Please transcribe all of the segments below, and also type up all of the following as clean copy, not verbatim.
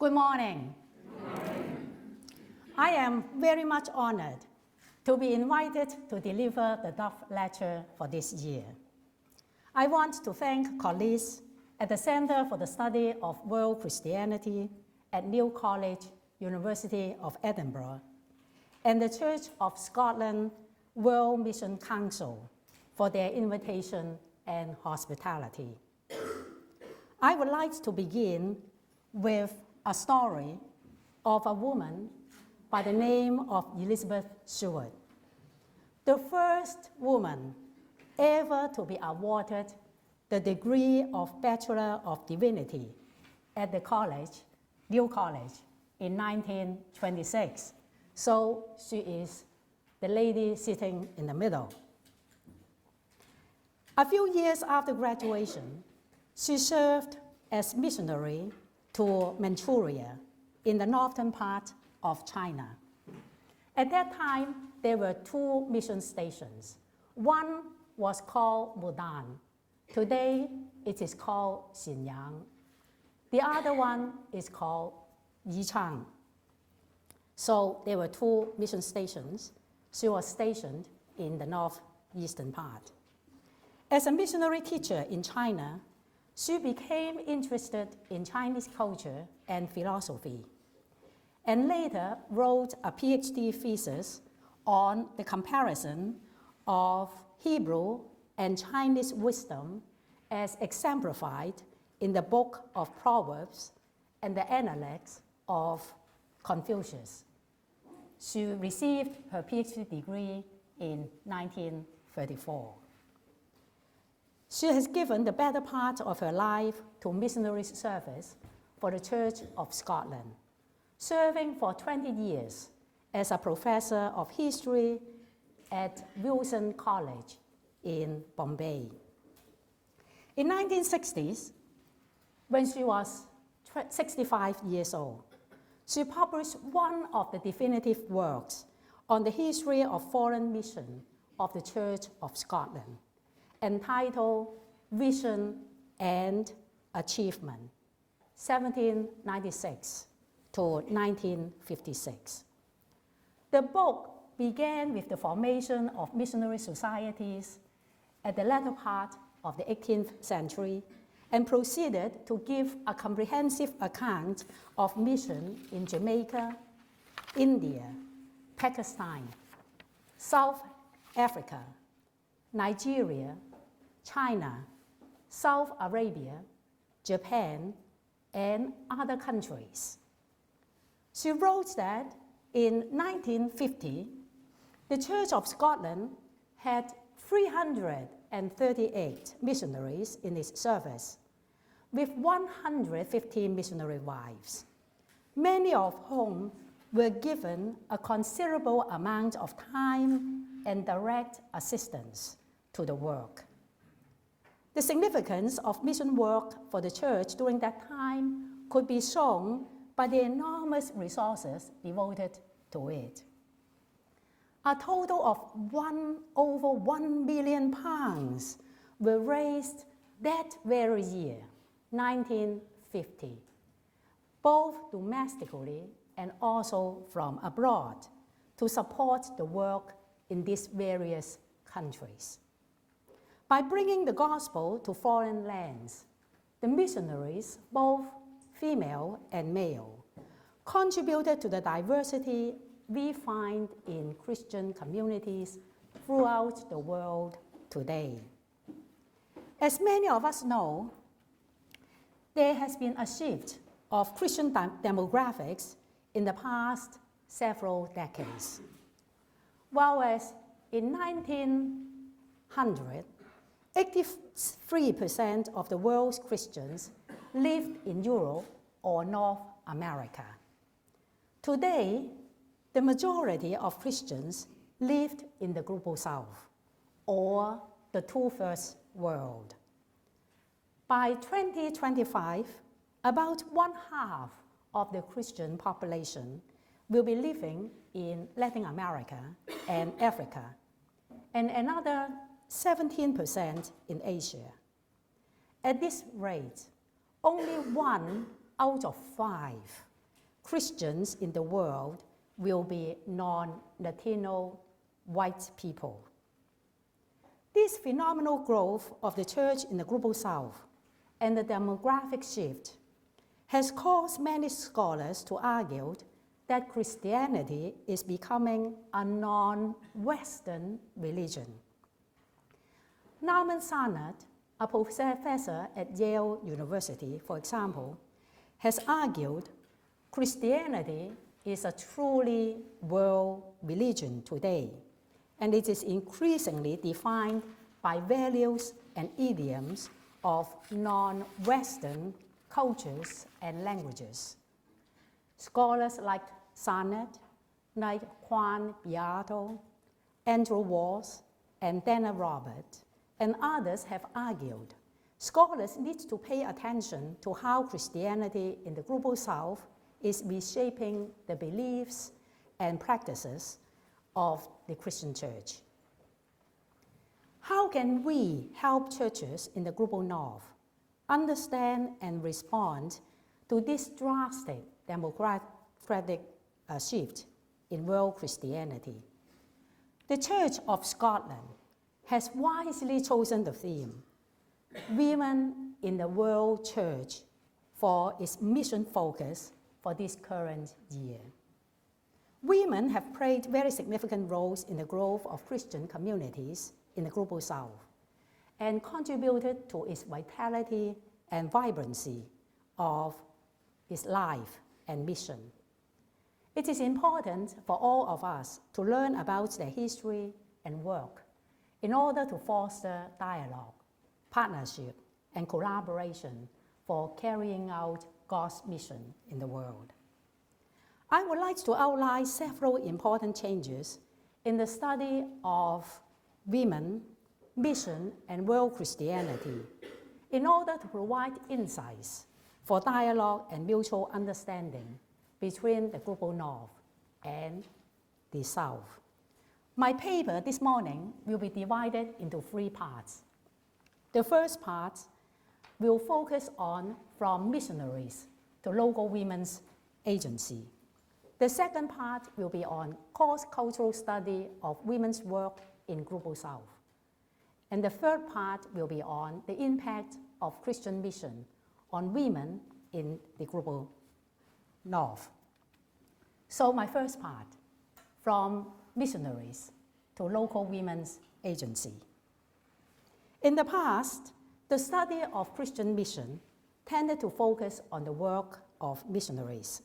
Good morning. I am very much honored to be invited to deliver the Dove Lecture for this year. I want to thank colleagues at the Center for the Study of World Christianity at New College, University of Edinburgh, and the Church of Scotland World Mission Council for their invitation and hospitality. I would like to begin with a story of a woman by the name of Elizabeth Stewart, the first woman ever to be awarded the degree of Bachelor of Divinity at the college, New College, in 1926. So she is the lady sitting in the middle. A few years after graduation, she served as missionary to Manchuria in the northern part of China. At that time, there were two mission stations. One was called Mudan. Today, it is called Xinyang. The other one is called Yichang. So there were two mission stations. She was stationed in the northeastern part. As a missionary teacher in China, she became interested in Chinese culture and philosophy, and later wrote a PhD thesis on the comparison of Hebrew and Chinese wisdom as exemplified in the book of Proverbs and the Analects of Confucius. She received her PhD degree in 1934. She has given the better part of her life to missionary service for the Church of Scotland, serving for 20 years as a professor of history at Wilson College in Bombay. In 1960s, when she was 65 years old, she published one of the definitive works on the history of foreign mission of the Church of Scotland, entitled Vision and Achievement, 1796 to 1956. The book began with the formation of missionary societies at the latter part of the 18th century and proceeded to give a comprehensive account of mission in Jamaica, India, Pakistan, South Africa, Nigeria, China, South Arabia, Japan, and other countries. She wrote that in 1950, the Church of Scotland had 338 missionaries in its service, with 150 missionary wives, many of whom were given a considerable amount of time and direct assistance to the work. The significance of mission work for the church during that time could be shown by the enormous resources devoted to it. A total of over £1 billion were raised that very year, 1950, both domestically and also from abroad, to support the work in these various countries. By bringing the gospel to foreign lands, the missionaries, both female and male, contributed to the diversity we find in Christian communities throughout the world today. As many of us know, there has been a shift of Christian demographics in the past several decades. Whereas in 1900, 83% of the world's Christians lived in Europe or North America. Today, the majority of Christians lived in the Global South, or the Two-First World. By 2025, about one-half of the Christian population will be living in Latin America and Africa, and another 17% in Asia. At this rate, only 1 out of 5 Christians in the world will be non-Latino white people. This phenomenal growth of the church in the Global South and the demographic shift has caused many scholars to argue that Christianity is becoming a non-Western religion. Norman Sannett, a professor at Yale University, for example, has argued Christianity is a truly world religion today, and it is increasingly defined by values and idioms of non-Western cultures and languages. Scholars like Sannett, like Juan Beato, Andrew Ross, and Dana Roberts, and others have argued scholars need to pay attention to how Christianity in the Global South is reshaping the beliefs and practices of the Christian church. How can we help churches in the Global North understand and respond to this drastic democratic shift in world Christianity? The Church of Scotland has wisely chosen the theme, Women in the World Church, for its mission focus for this current year. Women have played very significant roles in the growth of Christian communities in the Global South and contributed to its vitality and vibrancy of its life and mission. It is important for all of us to learn about their history and work in order to foster dialogue, partnership, and collaboration for carrying out God's mission in the world. I would like to outline several important changes in the study of women, mission, and world Christianity in order to provide insights for dialogue and mutual understanding between the Global North and the South. My paper this morning will be divided into 3 parts. The first part will focus on from missionaries to local women's agency. The second part will be on cross-cultural study of women's work in Global South. And the third part will be on the impact of Christian mission on women in the Global North. So my first part, from missionaries to local women's agency. In the past, the study of Christian mission tended to focus on the work of missionaries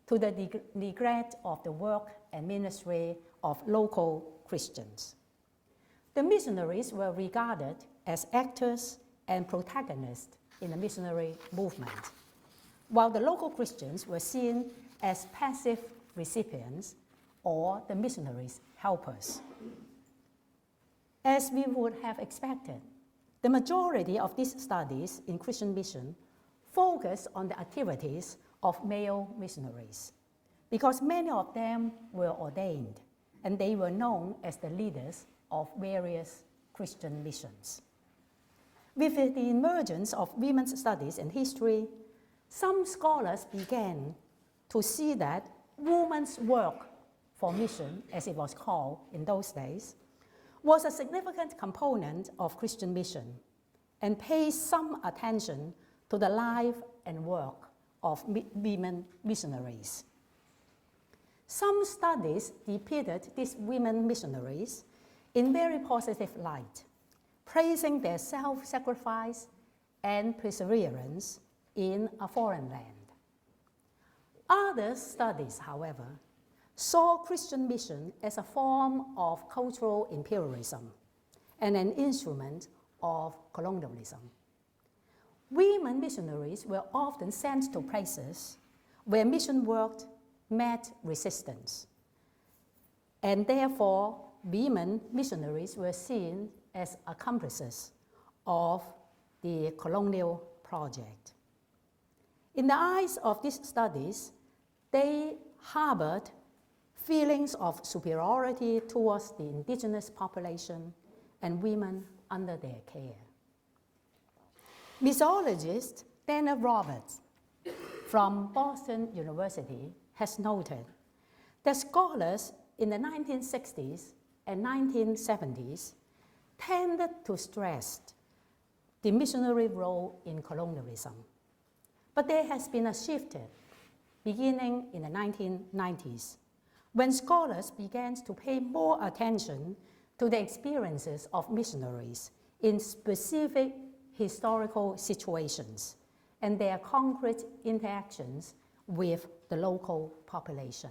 to the neglect of the work and ministry of local Christians. The missionaries were regarded as actors and protagonists in the missionary movement, while the local Christians were seen as passive recipients or the missionaries' helpers. As we would have expected, the majority of these studies in Christian mission focus on the activities of male missionaries, because many of them were ordained and they were known as the leaders of various Christian missions. With the emergence of women's studies and history, some scholars began to see that women's work for mission, as it was called in those days, was a significant component of Christian mission and paid some attention to the life and work of women missionaries. Some studies depicted these women missionaries in very positive light, praising their self-sacrifice and perseverance in a foreign land. Other studies, however, saw Christian mission as a form of cultural imperialism and an instrument of colonialism. Women missionaries were often sent to places where mission work met resistance, and therefore women missionaries were seen as accomplices of the colonial project. In the eyes of these studies, they harbored feelings of superiority towards the indigenous population and women under their care. Missiologist Kenneth Ross from Boston University has noted that scholars in the 1960s and 1970s tended to stress the missionary role in colonialism. But there has been a shift beginning in the 1990s, when scholars began to pay more attention to the experiences of missionaries in specific historical situations and their concrete interactions with the local population.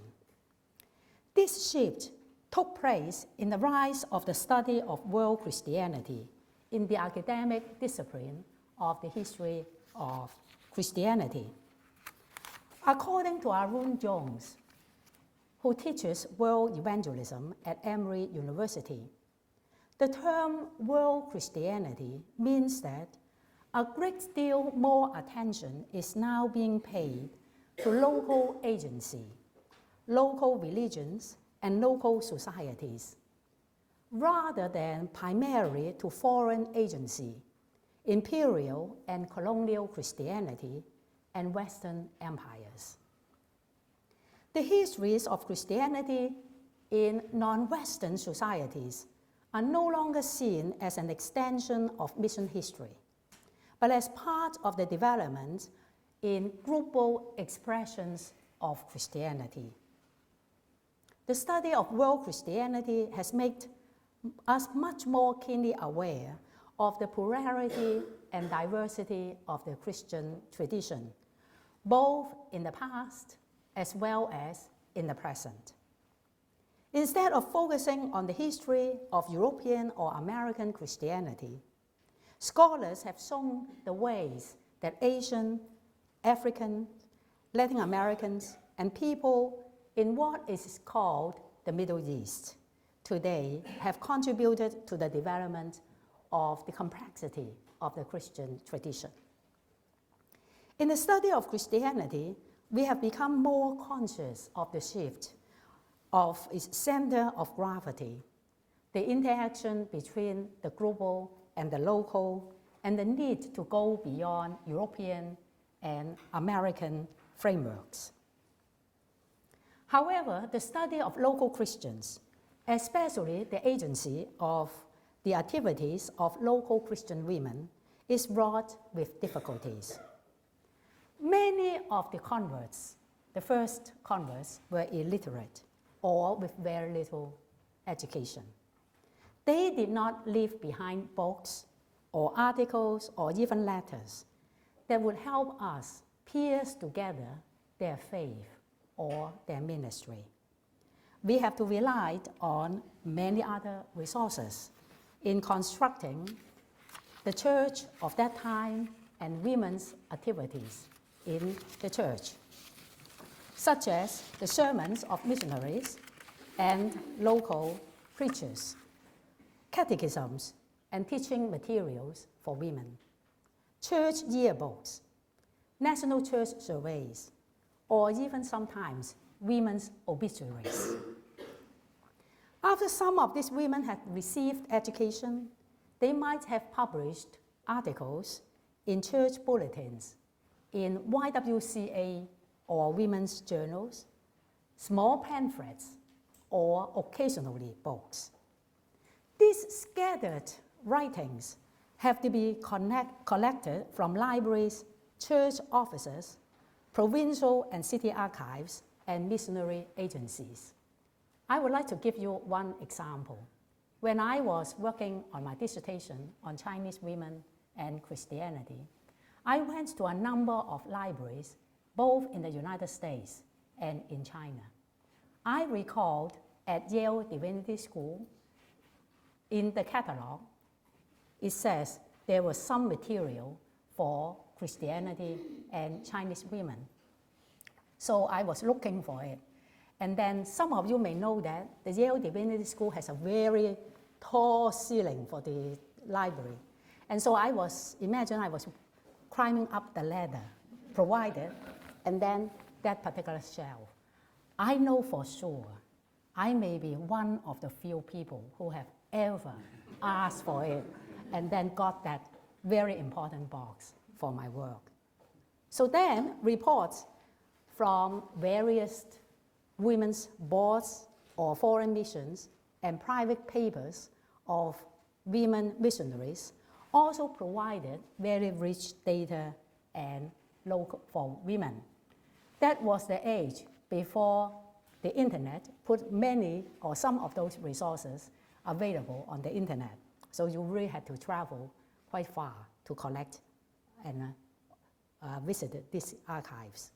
This shift took place in the rise of the study of world Christianity in the academic discipline of the history of Christianity. According to Arun Jones, who teaches world evangelism at Emory University, the term world Christianity means that a great deal more attention is now being paid to local agency, local religions, and local societies, rather than primarily to foreign agency, imperial and colonial Christianity, and Western empires. The histories of Christianity in non-Western societies are no longer seen as an extension of mission history, but as part of the development in global expressions of Christianity. The study of world Christianity has made us much more keenly aware of the plurality and diversity of the Christian tradition, both in the past as well as in the present. Instead of focusing on the history of European or American Christianity, scholars have shown the ways that Asian, African, Latin Americans, and people in what is called the Middle East today have contributed to the development of the complexity of the Christian tradition. In the study of Christianity, we have become more conscious of the shift of its center of gravity, the interaction between the global and the local, and the need to go beyond European and American frameworks. However, the study of local Christians, especially the agency of the activities of local Christian women, is fraught with difficulties. Many of the converts, the first converts, were illiterate or with very little education. They did not leave behind books or articles or even letters that would help us piece together their faith or their ministry. We have to rely on many other resources in constructing the church of that time and women's activities in the church, such as the sermons of missionaries and local preachers, catechisms and teaching materials for women, church yearbooks, national church surveys, or even sometimes women's obituaries. After some of these women had received education, they might have published articles in church bulletins, in YWCA or women's journals, small pamphlets, or occasionally books. These scattered writings have to be collected from libraries, church offices, provincial and city archives, and missionary agencies. I would like to give you one example. When I was working on my dissertation on Chinese women and Christianity, I went to a number of libraries, both in the United States and in China. I recalled at Yale Divinity School, in the catalog, it says there was some material for Christianity and Chinese women. So I was looking for it. And then some of you may know that the Yale Divinity School has a very tall ceiling for the library. And so I was climbing up the ladder provided, and then that particular shelf. I know for sure I may be one of the few people who have ever asked for it and then got that very important box for my work. So then reports from various women's boards or foreign missions and private papers of women missionaries also provided very rich data and local for women. That was the age before the internet put many or some of those resources available on the internet. So you really had to travel quite far to collect and visit these archives.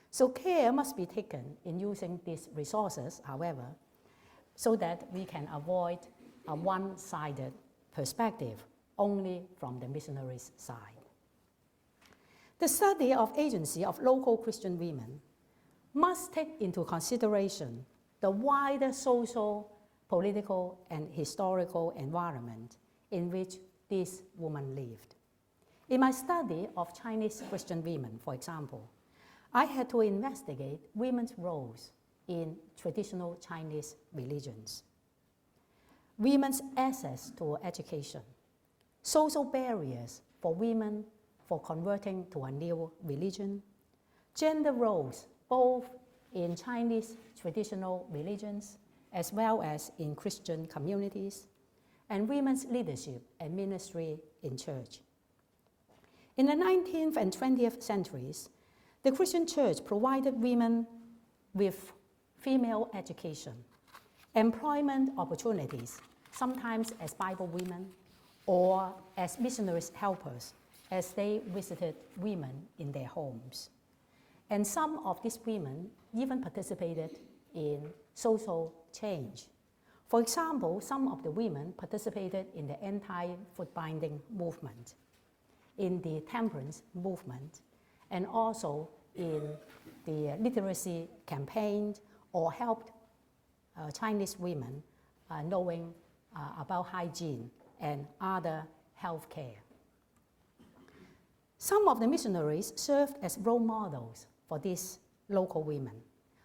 So care must be taken in using these resources, however, so that we can avoid a one-sided perspective only from the missionaries' side. The study of agency of local Christian women must take into consideration the wider social, political, and historical environment in which these women lived. In my study of Chinese Christian women, for example, I had to investigate women's roles in traditional Chinese religions, women's access to education, social barriers for women for converting to a new religion, gender roles both in Chinese traditional religions as well as in Christian communities, and women's leadership and ministry in church. In the 19th and 20th centuries, the Christian church provided women with female education, employment opportunities, sometimes as Bible women or as missionaries helpers as they visited women in their homes. And some of these women even participated in social change. For example, some of the women participated in the anti-foot binding movement, in the temperance movement, and also in the literacy campaign, or helped Chinese women knowing about hygiene and other health care. Some of the missionaries served as role models for these local women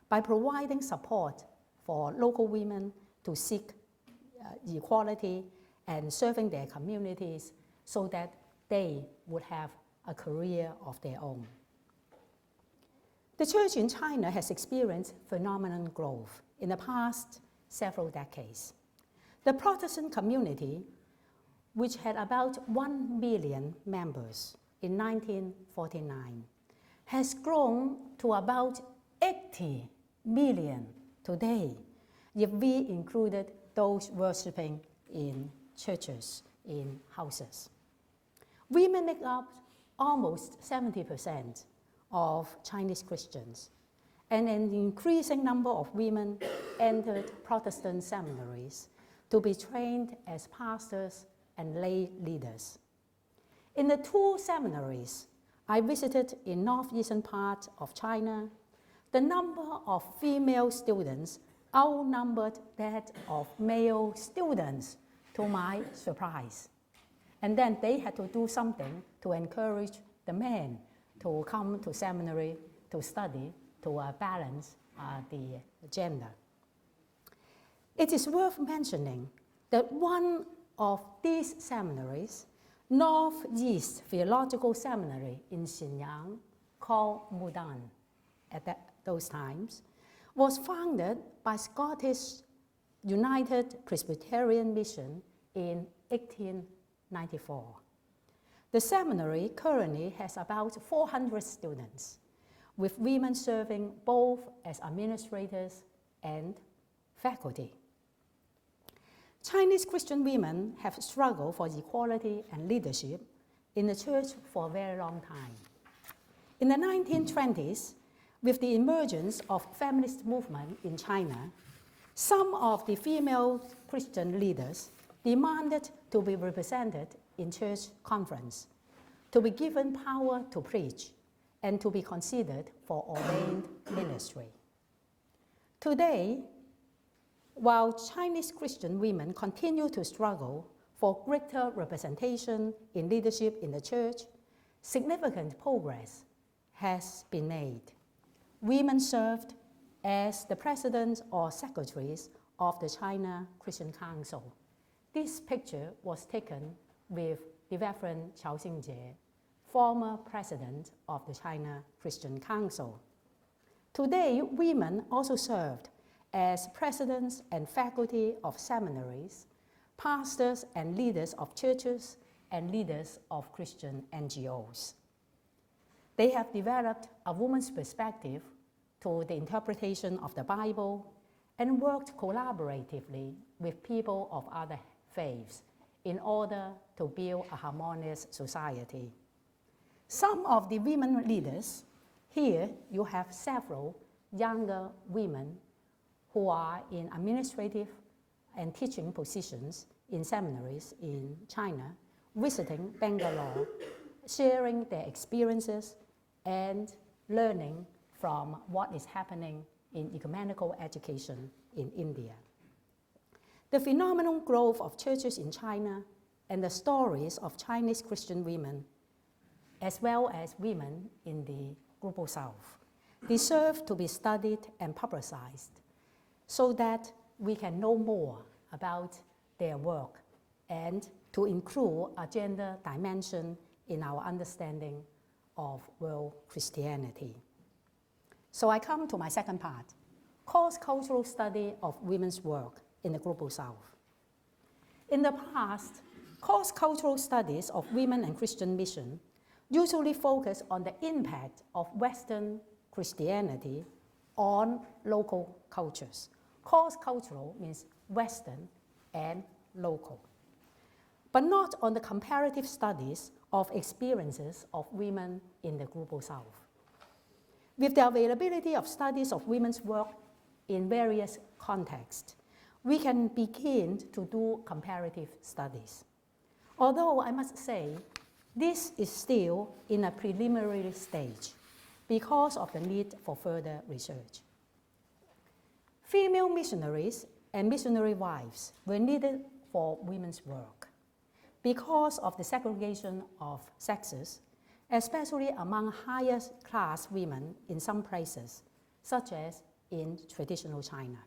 by providing support for local women to seek equality and serving their communities so that they would have a career of their own. The church in China has experienced phenomenal growth in the past several decades. The Protestant community, which had about 1 million members in 1949, has grown to about 80 million today, if we included those worshiping in churches, in houses. Women make up almost 70% of Chinese Christians, and an increasing number of women entered Protestant seminaries to be trained as pastors and lay leaders. In the 2 seminaries I visited in northeastern part of China, the number of female students outnumbered that of male students, to my surprise. And then they had to do something to encourage the men to come to seminary to study, to balance the gender. It is worth mentioning that one of these seminaries, Northeast Theological Seminary in Xinyang, called Mudan at those times, was founded by Scottish United Presbyterian Mission in 1894. The seminary currently has about 400 students, with women serving both as administrators and faculty. Chinese Christian women have struggled for equality and leadership in the church for a very long time. In the 1920s, with the emergence of feminist movement in China, some of the female Christian leaders demanded to be represented in church conference, to be given power to preach, and to be considered for ordained ministry. Today, while Chinese Christian women continue to struggle for greater representation in leadership in the church, significant progress has been made. Women served as the presidents or secretaries of the China Christian Council. This picture was taken with the Reverend Qiao Xingjie, former president of the China Christian Council. Today, women also served as presidents and faculty of seminaries, pastors and leaders of churches, and leaders of Christian NGOs. They have developed a woman's perspective to the interpretation of the Bible and worked collaboratively with people of other faiths in order to build a harmonious society. Some of the women leaders, here you have several younger women who are in administrative and teaching positions in seminaries in China, visiting Bangalore, sharing their experiences and learning from what is happening in ecumenical education in India. The phenomenal growth of churches in China and the stories of Chinese Christian women, as well as women in the Global South, deserve to be studied and publicized so that we can know more about their work and to include a gender dimension in our understanding of world Christianity. So I come to my second part, cross-cultural study of women's work in the Global South. In the past, cross-cultural studies of women and Christian mission usually focus on the impact of Western Christianity on local cultures. Cross-cultural means Western and local, but not on the comparative studies of experiences of women in the Global South. With the availability of studies of women's work in various contexts, we can begin to do comparative studies. Although I must say, this is still in a preliminary stage because of the need for further research. Female missionaries and missionary wives were needed for women's work because of the segregation of sexes, especially among higher class women in some places, such as in traditional China.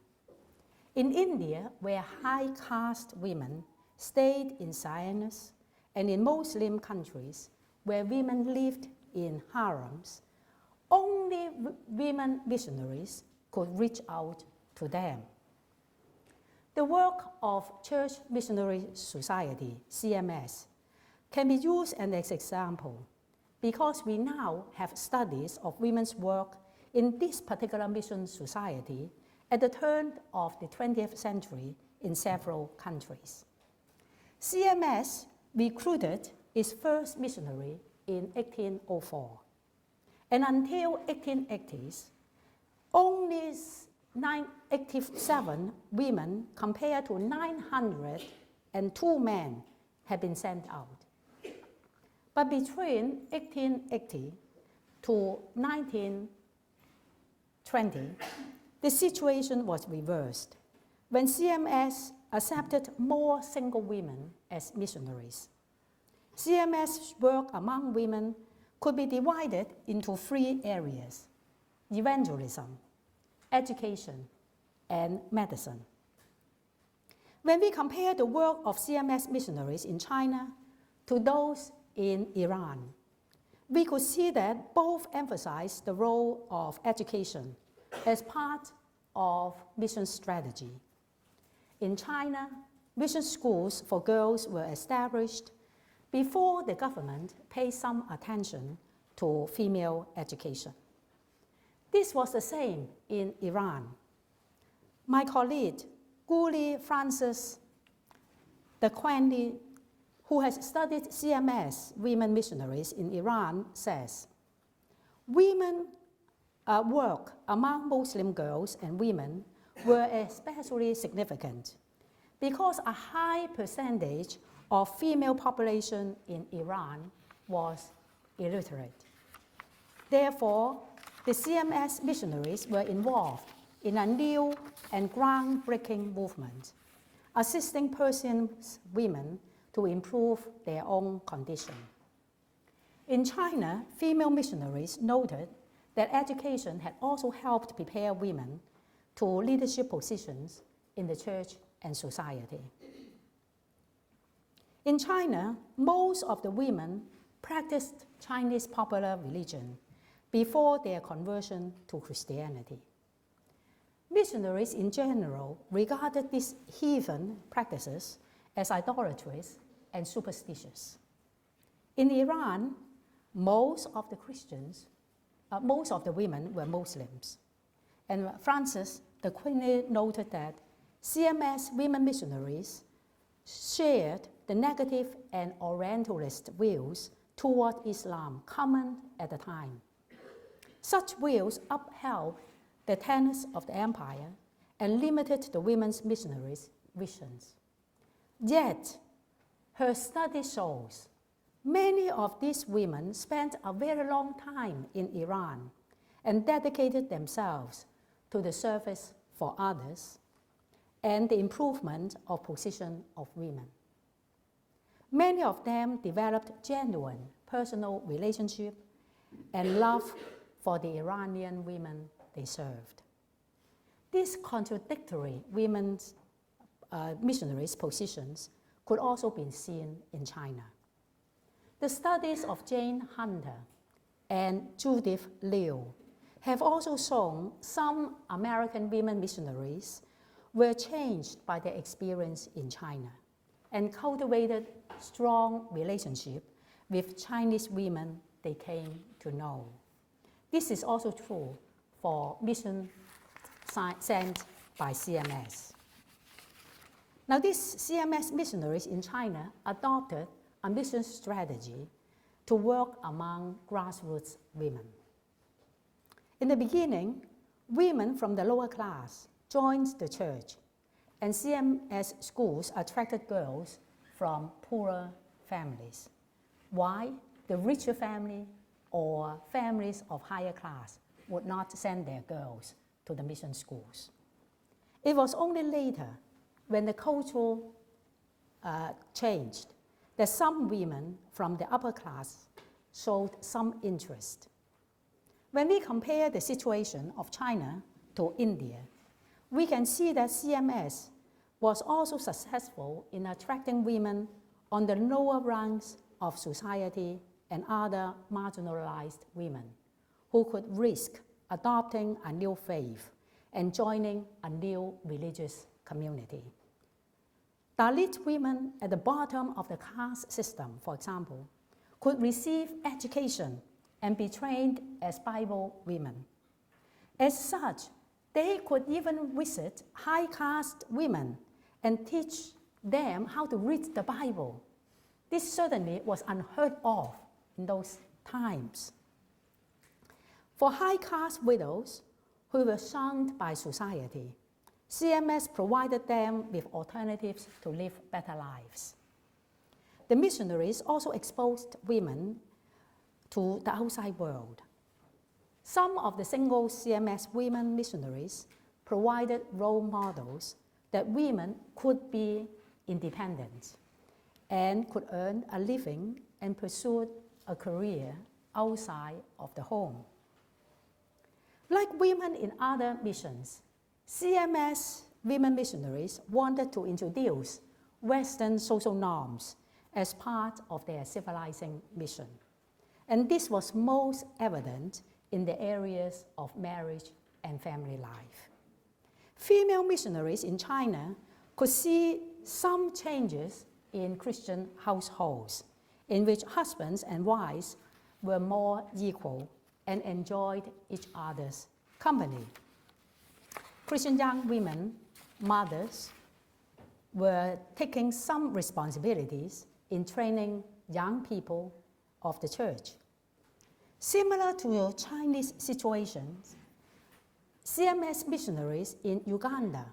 In India, where high caste women stayed in Zionist and in Muslim countries where women lived in harems, only women missionaries could reach out to them. The work of Church Missionary Society, CMS, can be used as an example because we now have studies of women's work in this particular mission society at the turn of the 20th century in several countries. CMS recruited its first missionary in 1804, and until 1880s, only 987 women compared to 902 men had been sent out. But between 1880 to 1920, the situation was reversed when CMS accepted more single women as missionaries. CMS work among women could be divided into three areas: evangelism, education, and medicine. When we compare the work of CMS missionaries in China to those in Iran, we could see that both emphasize the role of education as part of mission strategy. In China, mission schools for girls were established before the government paid some attention to female education. This was the same in Iran. My colleague, Guli Francis de Quendy, who has studied CMS women missionaries in Iran, says, women work among Muslim girls and women were especially significant because a high percentage of female population in Iran was illiterate. Therefore, the CMS missionaries were involved in a new and groundbreaking movement, assisting Persian women to improve their own condition. In China, female missionaries noted that education had also helped prepare women to leadership positions in the church and society. In China, most of the women practiced Chinese popular religion before their conversion to Christianity. Missionaries in general regarded these heathen practices as idolatrous and superstitious. In Iran, most of the women were Muslims. And Frances, the Queen, noted that CMS women missionaries shared the negative and Orientalist views toward Islam common at the time. Such views upheld the tenets of the empire and limited the women's missionaries' visions. Yet, her study shows many of these women spent a very long time in Iran and dedicated themselves to the service for others and the improvement of position of women. Many of them developed genuine personal relationship and love for the Iranian women they served. These contradictory women's missionaries' positions could also be seen in China. The studies of Jane Hunter and Judith Liu have also shown some American women missionaries were changed by their experience in China and cultivated strong relationship with Chinese women they came to know. This is also true for mission sent by CMS. Now, these CMS missionaries in China adopted a mission strategy to work among grassroots women. In the beginning, women from the lower class joined the church, and CMS schools attracted girls from poorer families, while the richer family or families of higher class would not send their girls to the mission schools. It was only later, when the culture changed, that some women from the upper class showed some interest. When we compare the situation of China to India, we can see that CMS was also successful in attracting women on the lower rungs of society and other marginalized women who could risk adopting a new faith and joining a new religious community. Dalit women at the bottom of the caste system, for example, could receive education and be trained as Bible women. As such, they could even visit high caste women and teach them how to read the Bible. This certainly was unheard of in those times. For high caste widows who were shunned by society, CMS provided them with alternatives to live better lives. The missionaries also exposed women to the outside world. Some of the single CMS women missionaries provided role models that women could be independent and could earn a living and pursue a career outside of the home. Like women in other missions, CMS women missionaries wanted to introduce Western social norms as part of their civilizing mission. And this was most evident in the areas of marriage and family life. Female missionaries in China could see some changes in Christian households, in which husbands and wives were more equal and enjoyed each other's company. Christian young women, mothers, were taking some responsibilities in training young people of the church. Similar to Chinese situations, CMS missionaries in Uganda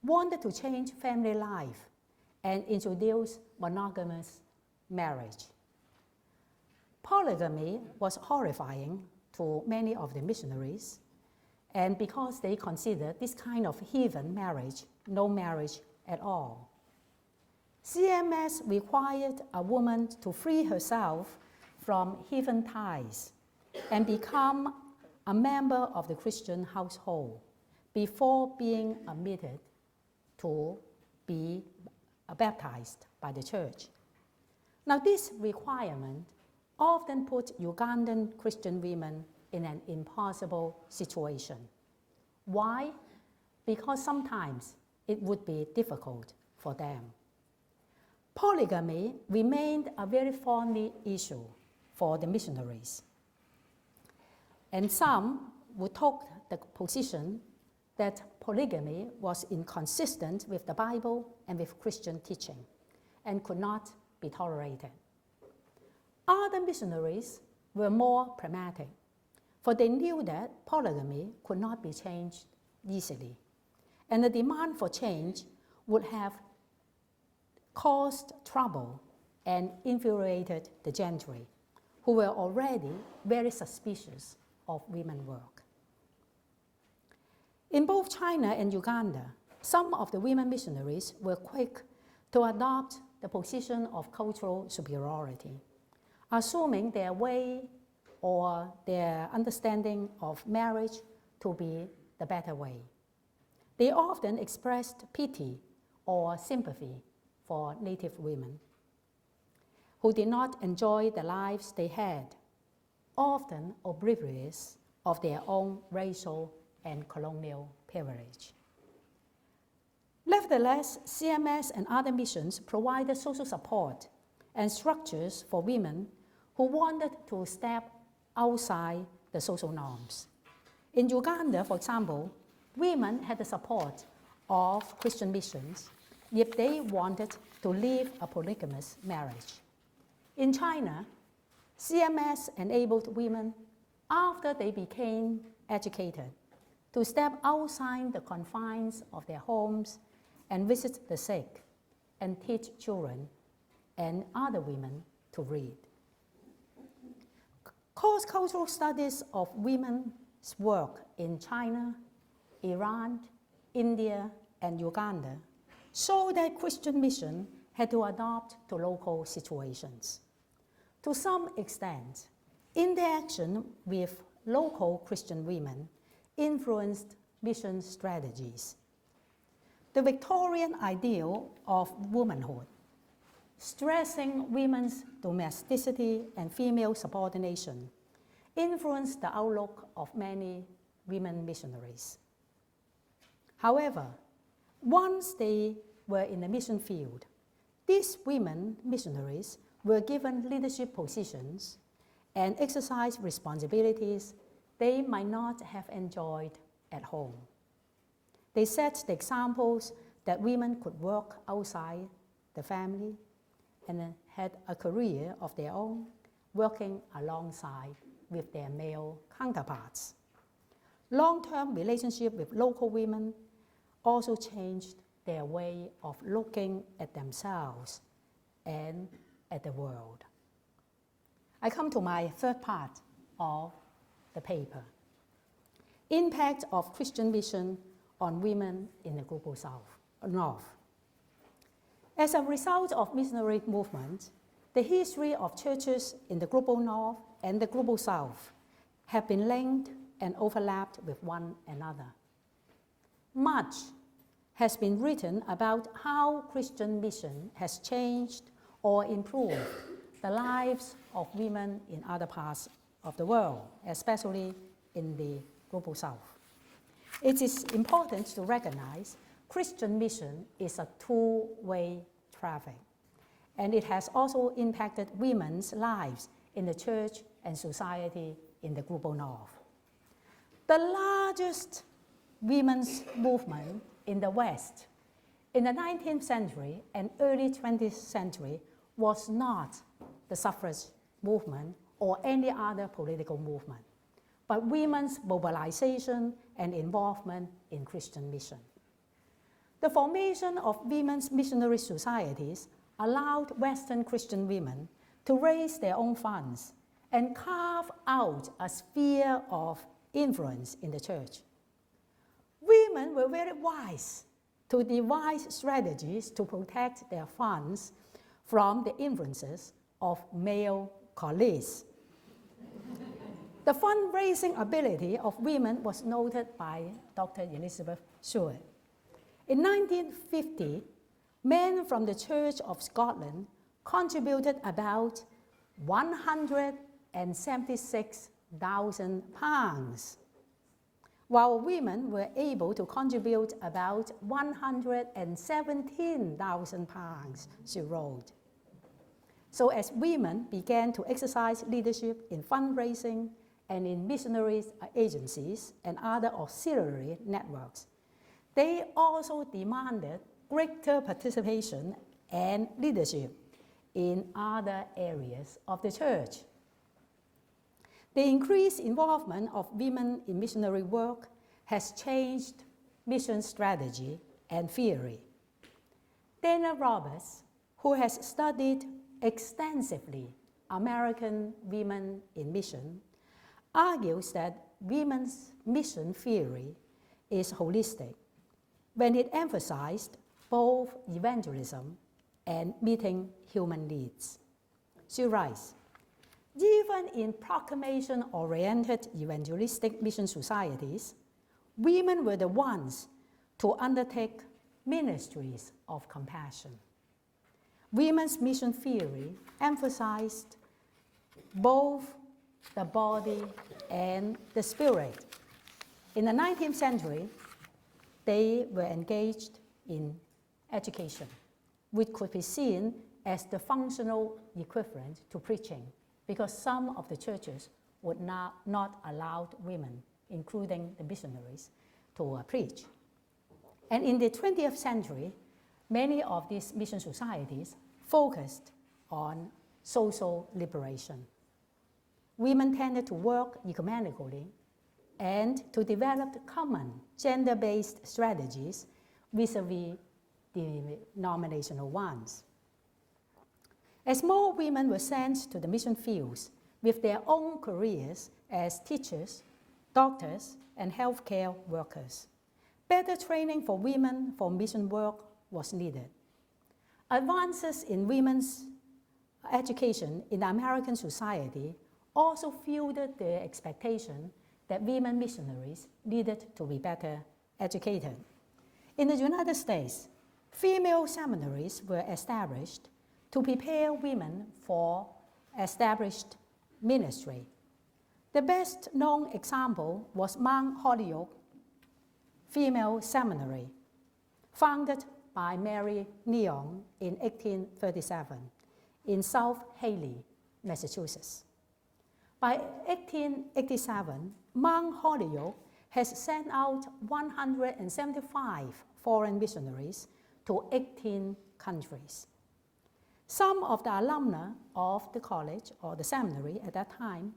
wanted to change family life and introduce monogamous marriage. Polygamy was horrifying to many of the missionaries, and because they considered this kind of heathen marriage no marriage at all. CMS required a woman to free herself from heathen ties and become a member of the Christian household before being admitted to be baptized by the church. Now, this requirement often put Ugandan Christian women in an impossible situation. Why? Because sometimes it would be difficult for them. Polygamy remained a very thorny issue for the missionaries. And some would take the position that polygamy was inconsistent with the Bible and with Christian teaching and could not be tolerated. Other missionaries were more pragmatic, for they knew that polygamy could not be changed easily, and the demand for change would have caused trouble and infuriated the gentry, who were already very suspicious of women's work. In both China and Uganda, some of the women missionaries were quick to adopt the position of cultural superiority, assuming their way or their understanding of marriage to be the better way. They often expressed pity or sympathy for native women who did not enjoy the lives they had, often oblivious of their own racial and colonial privilege. Nevertheless, CMS and other missions provided social support and structures for women who wanted to step outside the social norms. In Uganda, for example, women had the support of Christian missions if they wanted to live a polygamous marriage. In China, CMS enabled women, after they became educated, to step outside the confines of their homes and visit the sick and teach children and other women to read. Cross-cultural studies of women's work in China, Iran, India, and Uganda show that Christian mission had to adapt to local situations. To some extent, interaction with local Christian women influenced mission strategies. The Victorian ideal of womanhood, stressing women's domesticity and female subordination, influenced the outlook of many women missionaries. However, once they were in the mission field, these women missionaries were given leadership positions and exercised responsibilities they might not have enjoyed at home. They set the examples that women could work outside the family and had a career of their own, working alongside with their male counterparts. Long-term relationship with local women also changed their way of looking at themselves and at the world. I come to my third part of the paper, impact of Christian mission on women in the global North. As a result of missionary movement, the history of churches in the global North and the global South have been linked and overlapped with one another. Much has been written about how Christian mission has changed or improved the lives of women in other parts of the world, especially in the global South. It is important to recognize Christian mission is a two-way traffic, and it has also impacted women's lives in the church and society in the global North. The largest women's movement in the West in the 19th century and early 20th century was not the suffrage movement or any other political movement, but women's mobilization and involvement in Christian mission. The formation of women's missionary societies allowed Western Christian women to raise their own funds and carve out a sphere of influence in the church. Women were very wise to devise strategies to protect their funds from the influences of male colleagues. The fundraising ability of women was noted by Dr. Elizabeth Stewart. In 1950, men from the Church of Scotland contributed about $176 £5,000, while women were able to contribute about £117,000, she wrote. So as women began to exercise leadership in fundraising and in missionary agencies and other auxiliary networks, they also demanded greater participation and leadership in other areas of the church. The increased involvement of women in missionary work has changed mission strategy and theory. Dana Roberts, who has studied extensively American women in mission, argues that women's mission theory is holistic when it emphasized both evangelism and meeting human needs. She writes, even in proclamation-oriented evangelistic mission societies, women were the ones to undertake ministries of compassion. Women's mission theory emphasized both the body and the spirit. In the 19th century, they were engaged in education, which could be seen as the functional equivalent to preaching, because some of the churches would not allow women, including the missionaries, to preach. And in the 20th century, many of these mission societies focused on social liberation. Women tended to work ecumenically and to develop common gender-based strategies vis-a-vis denominational ones. As more women were sent to the mission fields with their own careers as teachers, doctors, and healthcare workers, better training for women for mission work was needed. Advances in women's education in American society also fueled the expectation that women missionaries needed to be better educated. In the United States, female seminaries were established to prepare women for established ministry. The best known example was Mount Holyoke Female Seminary, founded by Mary Neon in 1837 in South Hadley, Massachusetts. By 1887, Mount Holyoke has sent out 175 foreign missionaries to 18 countries. Some of the alumni of the college or the seminary at that time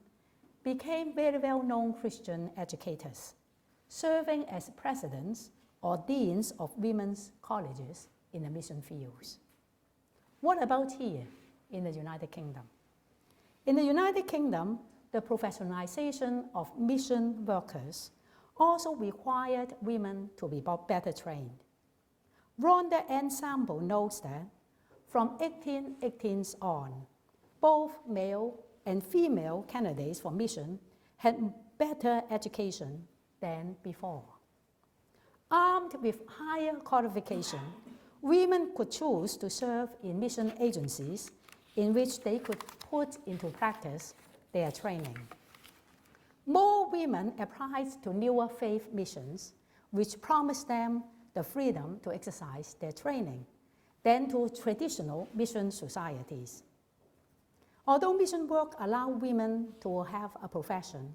became very well-known Christian educators, serving as presidents or deans of women's colleges in the mission fields. What about here in the United Kingdom? In the United Kingdom, the professionalization of mission workers also required women to be better trained. Rhonda Ensemble notes that from 1818 on, both male and female candidates for mission had better education than before. Armed with higher qualification, women could choose to serve in mission agencies in which they could put into practice their training. More women applied to newer faith missions, which promised them the freedom to exercise their training, than to traditional mission societies. Although mission work allowed women to have a profession,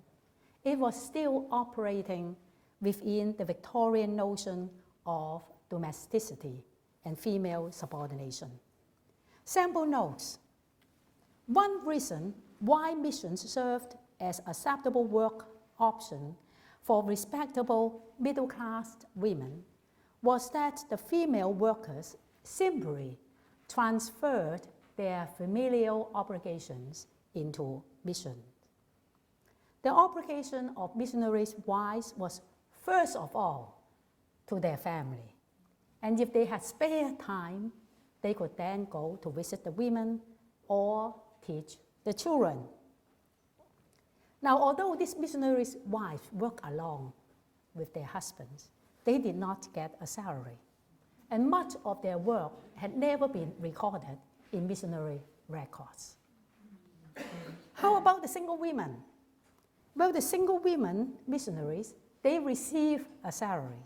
it was still operating within the Victorian notion of domesticity and female subordination. Sample notes, one reason why missions served as an acceptable work option for respectable middle-class women was that the female workers simply transferred their familial obligations into mission. The obligation of missionaries' wives was first of all to their family, and if they had spare time, they could then go to visit the women or teach the children. Now, although these missionaries' wives worked along with their husbands, they did not get a salary, and much of their work had never been recorded in missionary records. How about the single women? Well, the single women missionaries, they received a salary,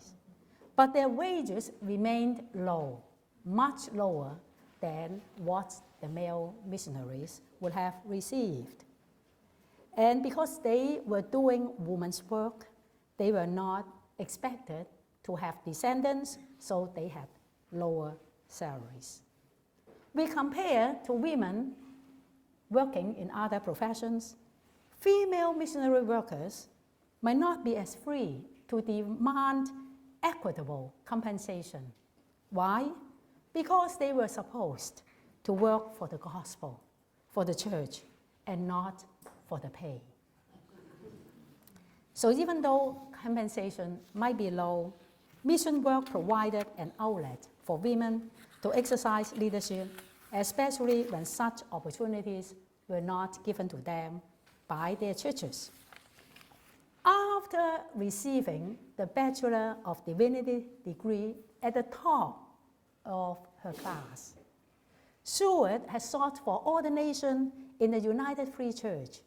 but their wages remained low, much lower than what the male missionaries would have received. And because they were doing women's work, they were not expected to have descendants, so they had lower salaries. We compare to women working in other professions. Female missionary workers might not be as free to demand equitable compensation. Why? Because they were supposed to work for the gospel, for the church, and not for the pay. So even though compensation might be low, mission work provided an outlet for women to exercise leadership, especially when such opportunities were not given to them by their churches. After receiving the Bachelor of Divinity degree at the top of her class, Stewart has sought for ordination in the United Free Church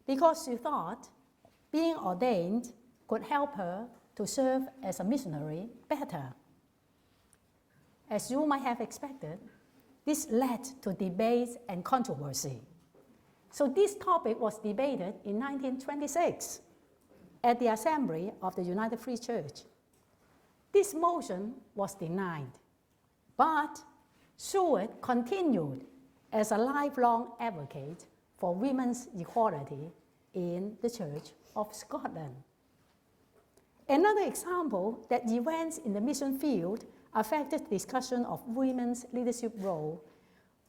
because she thought being ordained could help her to serve as a missionary better. As you might have expected, this led to debates and controversy. So this topic was debated in 1926 at the Assembly of the United Free Church. This motion was denied, but Stewart continued as a lifelong advocate for women's equality in the Church of Scotland. Another example that events in the mission field affected discussion of women's leadership role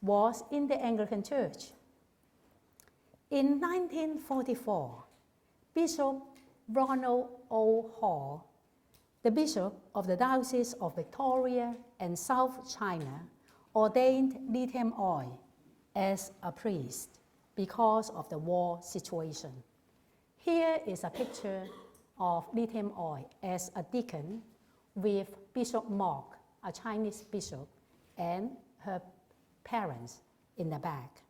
was in the Anglican Church. In 1944, Bishop Ronald O. Hall, the Bishop of the Diocese of Victoria and South China, ordained Lithium Oil as a priest because of the war situation. Here is a picture of Lithium Oil as a deacon with Bishop Kwok, a Chinese bishop, and her parents in the back.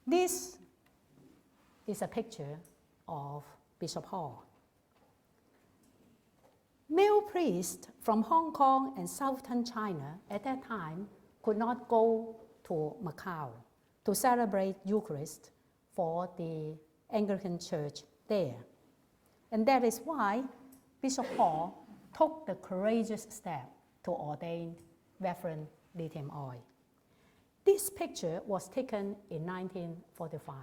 This is a picture of Bishop Hall. Male priests from Hong Kong and southern China at that time could not go to Macau to celebrate Eucharist for the Anglican Church there. And that is why Bishop Hall took the courageous step to ordain Reverend Lithium Oil. This picture was taken in 1945.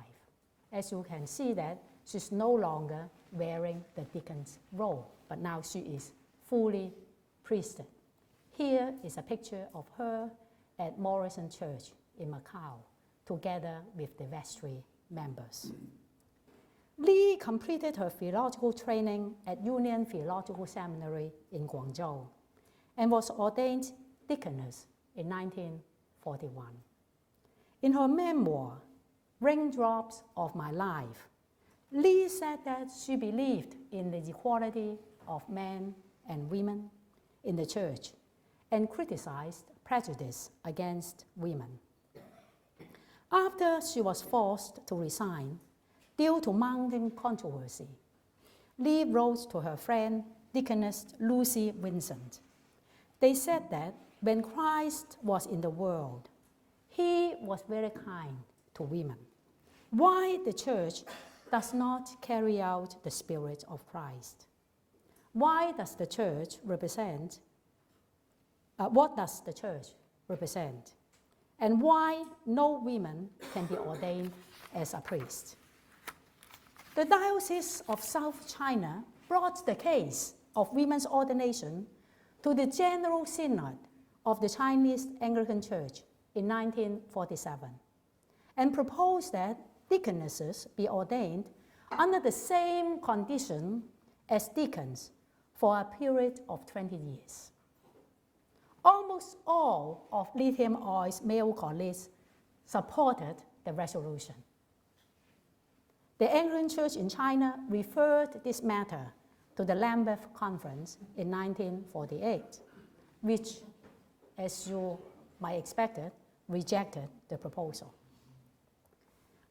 As you can see that she's no longer wearing the deacon's robe, but now she is fully priested. Here is a picture of her at Morrison Church in Macau, together with the vestry members. Lee completed her theological training at Union Theological Seminary in Guangzhou and was ordained deaconess in 1941. In her memoir, Raindrops of My Life, Lee said that she believed in the equality of men and women in the church and criticized prejudice against women. After she was forced to resign due to mounting controversy, Lee wrote to her friend, Deaconess Lucy Vincent. They said that when Christ was in the world, he was very kind to women. Why the church does not carry out the spirit of Christ? Why does the church represent? What does the church represent? And why no women can be ordained as a priest? The Diocese of South China brought the case of women's ordination to the General Synod of the Chinese Anglican Church in 1947 and proposed that deaconesses be ordained under the same condition as deacons for a period of 20 years. Almost all of Lithium Oil's male colleagues supported the resolution. The Anglican Church in China referred this matter to the Lambeth Conference in 1948, which, as you might expect, rejected the proposal.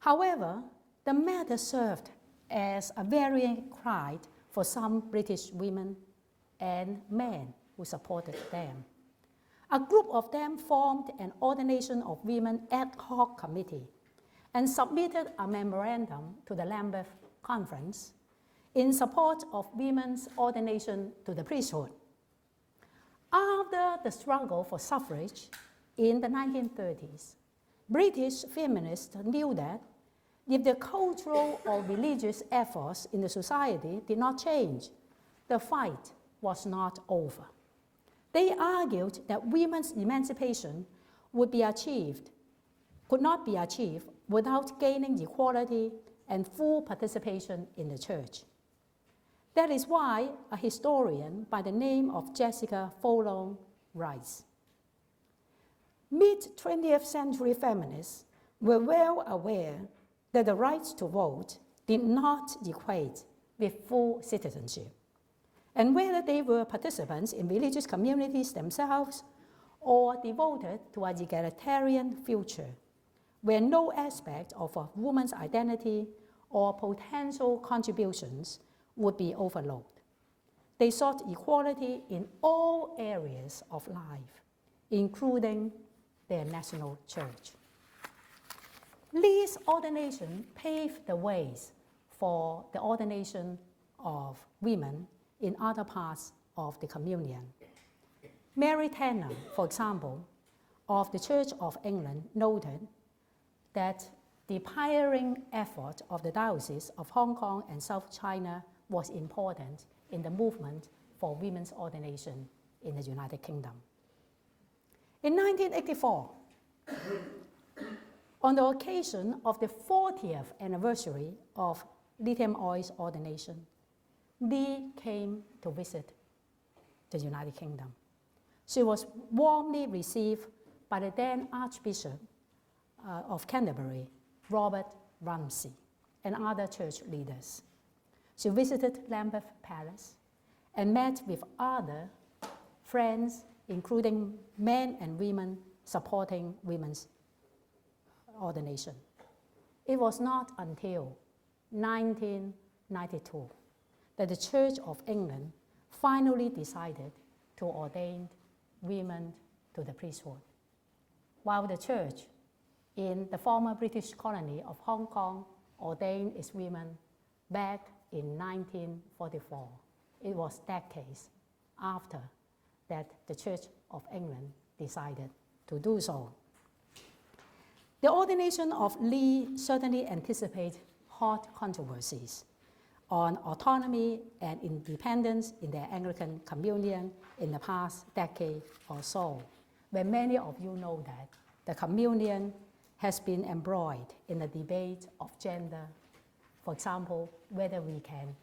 However, the matter served as a varying cry for some British women and men who supported them. A group of them formed an Ordination of Women ad hoc committee and submitted a memorandum to the Lambeth Conference in support of women's ordination to the priesthood. After the struggle for suffrage in the 1930s, British feminists knew that if the cultural or religious efforts in the society did not change, the fight was not over. They argued that women's emancipation could not be achieved without gaining equality and full participation in the church. That is why a historian by the name of Jessica Furlong writes, mid-20th century feminists were well aware that the right to vote did not equate with full citizenship, and whether they were participants in religious communities themselves or devoted to an egalitarian future, where no aspect of a woman's identity or potential contributions would be overlooked. They sought equality in all areas of life, including their national church. Lee's ordination paved the ways for the ordination of women in other parts of the communion. Mary Tanner, for example, of the Church of England, noted that the pioneering effort of the Diocese of Hong Kong and South China was important in the movement for women's ordination in the United Kingdom. In 1984, on the occasion of the 40th anniversary of Lithium Oil's ordination, Lee came to visit the United Kingdom. She was warmly received by the then Archbishop of Canterbury, Robert Rumsey, and other church leaders. She visited Lambeth Palace and met with other friends, including men and women supporting women's ordination. It was not until 1992 that the Church of England finally decided to ordain women to the priesthood, while the Church in the former British colony of Hong Kong ordained its women back in 1944. It was decades after that the Church of England decided to do so. The ordination of Lee certainly anticipated hot controversies on autonomy and independence in the Anglican Communion in the past decade or so, where many of you know that the Communion has been embroiled in the debate of gender. For example, whether we can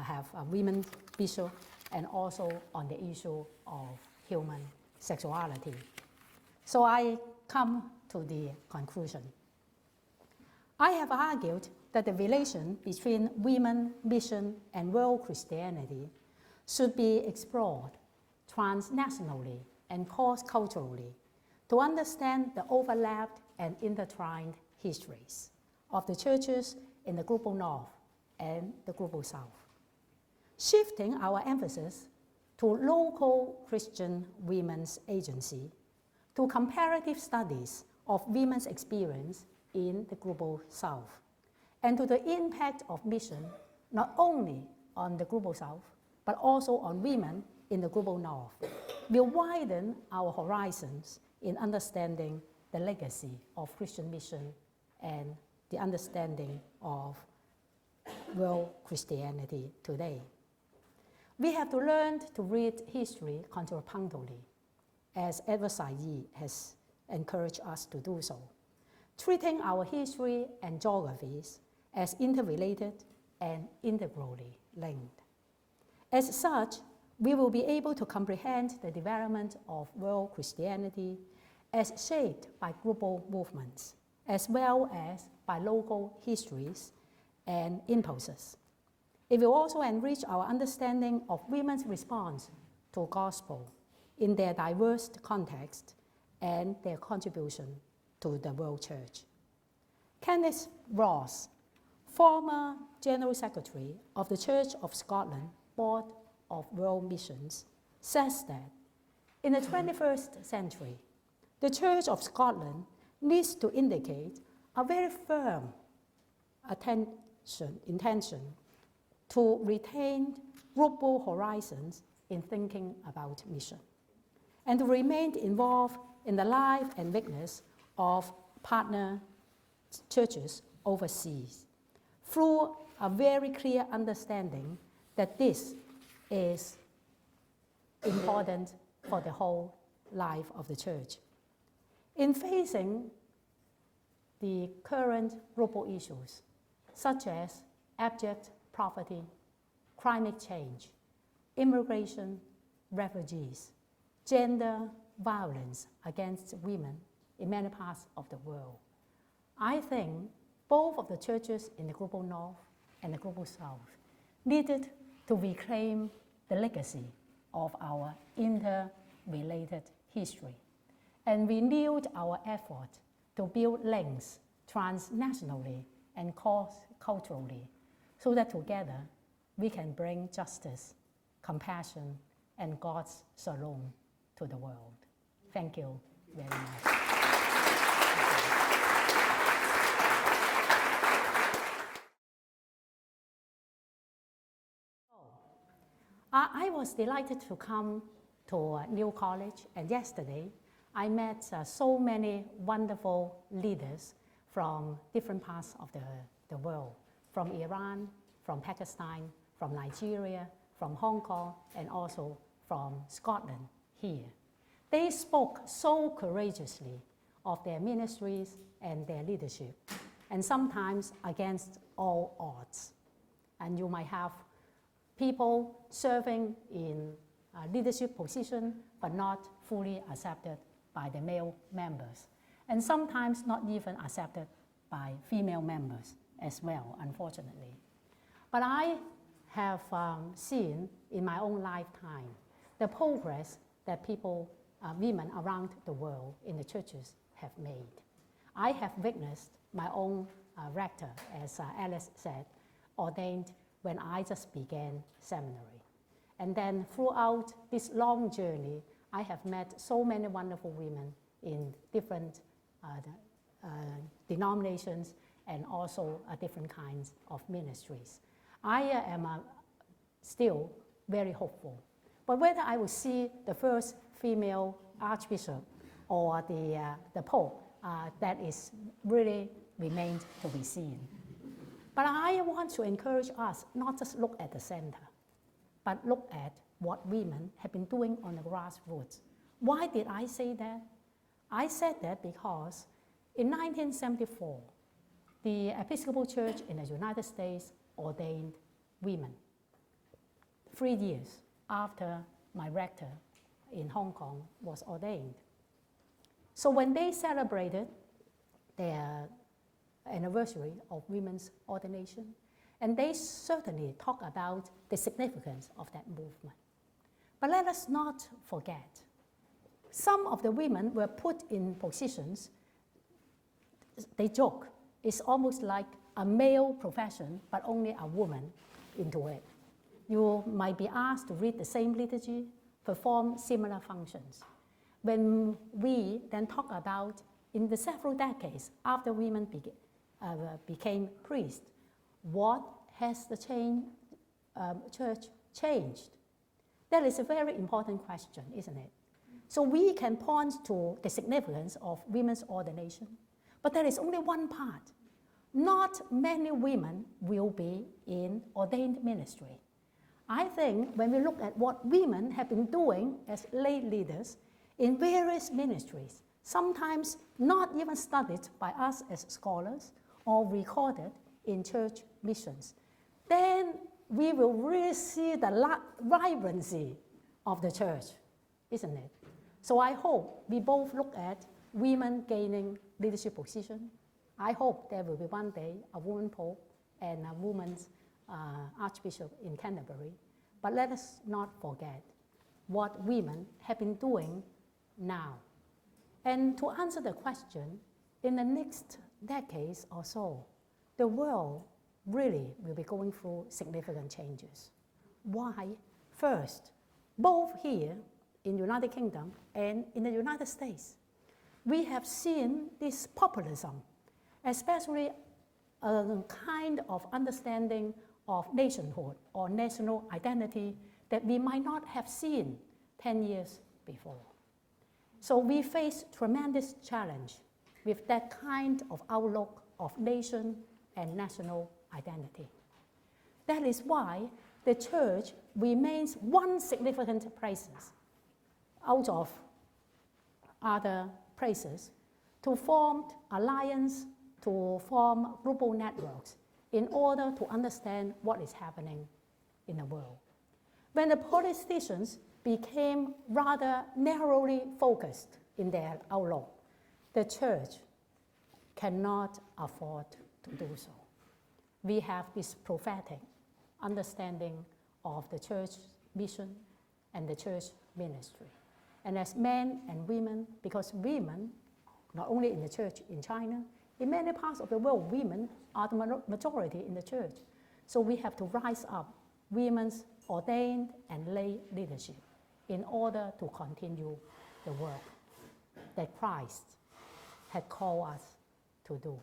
have a women bishop, and also on the issue of human sexuality. So I come to the conclusion. I have argued that the relation between women, mission, and world Christianity should be explored transnationally and cross-culturally to understand the overlapped and intertwined histories of the churches in the global North and the global South. Shifting our emphasis to local Christian women's agency, to comparative studies of women's experience in the global South, and to the impact of mission not only on the global South, but also on women in the global North, will widen our horizons in understanding the legacy of Christian mission and the understanding of world Christianity today. We have to learn to read history contrapunctually, as Edward Said has encouraged us to do so, treating our history and geographies as interrelated and integrally linked. As such, we will be able to comprehend the development of world Christianity as shaped by global movements, as well as by local histories and impulses. It will also enrich our understanding of women's response to gospel in their diverse context and their contribution to the world church. Kenneth Ross, former General Secretary of the Church of Scotland Board of World Missions, says that in the 21st century, the Church of Scotland needs to indicate a very firm intention to retain global horizons in thinking about mission, and to remain involved in the life and witness of partner churches overseas, through a very clear understanding that this is important for the whole life of the church. In facing the current global issues, such as abject poverty, climate change, immigration, refugees, gender violence against women in many parts of the world, I think both of the churches in the global north and the global south needed to reclaim the legacy of our interrelated history and renewed our effort to build links transnationally and cross-culturally, so that together we can bring justice, compassion, and God's shalom to the world. Thank you very much. I was delighted to come to New College, and yesterday I met so many wonderful leaders from different parts of the world, from Iran, from Pakistan, from Nigeria, from Hong Kong, and also from Scotland here. They spoke so courageously of their ministries and their leadership, and sometimes against all odds. And you might have people serving in a leadership position but not fully accepted by the male members, and sometimes not even accepted by female members as well, unfortunately. But I have seen in my own lifetime the progress that people, women around the world in the churches have made. I have witnessed my own rector, as Alice said, ordained when I just began seminary. And then throughout this long journey, I have met so many wonderful women in different denominations and also different kinds of ministries. I am still very hopeful. But whether I will see the first female archbishop or the pope, that is really remained to be seen. But I want to encourage us not just look at the center, but look at what women have been doing on the grassroots. Why did I say that? I said that because in 1974, the Episcopal Church in the United States ordained women 3 years after my rector in Hong Kong was ordained. So when they celebrated their anniversary of women's ordination, and they certainly talk about the significance of that movement. But let us not forget, some of the women were put in positions, they joke, it's almost like a male profession, but only a woman into it. You might be asked to read the same liturgy, perform similar functions. When we then talk about in the several decades after women became priests, what has the church changed? That is a very important question, isn't it? So we can point to the significance of women's ordination, but there is only one part. Not many women will be in ordained ministry. I think when we look at what women have been doing as lay leaders in various ministries, sometimes not even studied by us as scholars or recorded in church missions, then we will really see the vibrancy of the church, isn't it? So I hope we both look at women gaining leadership position. I hope there will be one day a woman pope and a woman's archbishop in Canterbury. But let us not forget what women have been doing now. And to answer the question, in the next decades or so, the world really will be going through significant changes. Why? First, both here in the United Kingdom and in the United States, we have seen this populism, especially a kind of understanding of nationhood or national identity that we might not have seen 10 years before. So we face tremendous challenge with that kind of outlook of nation and national identity. That is why the church remains one significant places out of other places to form alliance, to form global networks in order to understand what is happening in the world. When the politicians became rather narrowly focused in their outlook, the church cannot afford to do so. We have this prophetic understanding of the church mission and the church ministry. And as men and women, because women, not only in the church in China, in many parts of the world, women are the majority in the church. So we have to rise up women's ordained and lay leadership in order to continue the work that Christ had called us to do.